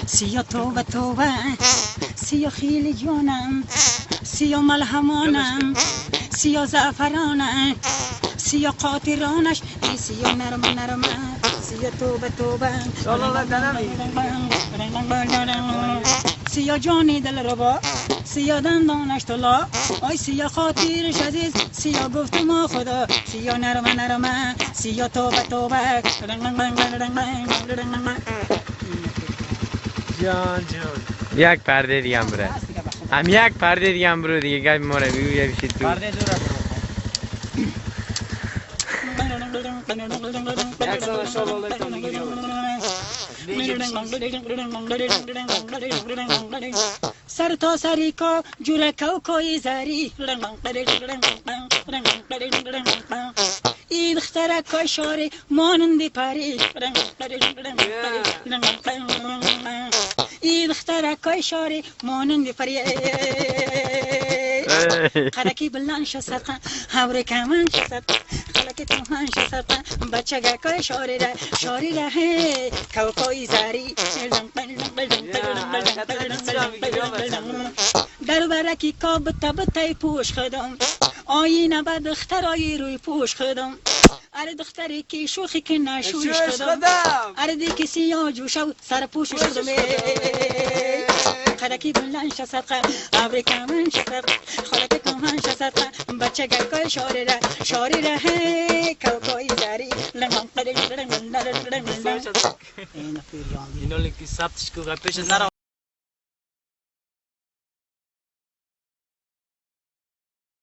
سیا توبه توبه سیا خیلی جانم سیا ملهمانم سیا زعفرانم سیا قاطرانش ای سیا نرم نرم سیا توبه توبه سیا جانی دل ربا سیا دندانش طلا آی سیا خاطرش عزیز سیا گفت ما خدا سیا نرم نرم سیا توبه توبه جان یک پرده دیگه هم بره هم یک پرده دیگه هم برو دیگه گفت ما رو بگو یه بشید تو پرده دور سر تا سری کا جوره کوکوی زری ای دختره کای شاری مانندی پری ای دختره کای شاری مانندی پری خلکی بلند شد هوری کمان شد خلکی تمام شد بچه گکای شاری ره کوکوی زری در برکی کا بتای پوش خدم آینه به دخترای روی پوش خدم اره دختری که شوخی که نشویش خدم اره دی کسی یا جوشو سر پوشش خدم خلکی بلند شد هوری کمان شد خلکی تمام شد بچه گکای شاری ره کوکوی زری اینو لکی ثبتش کو پیش نرو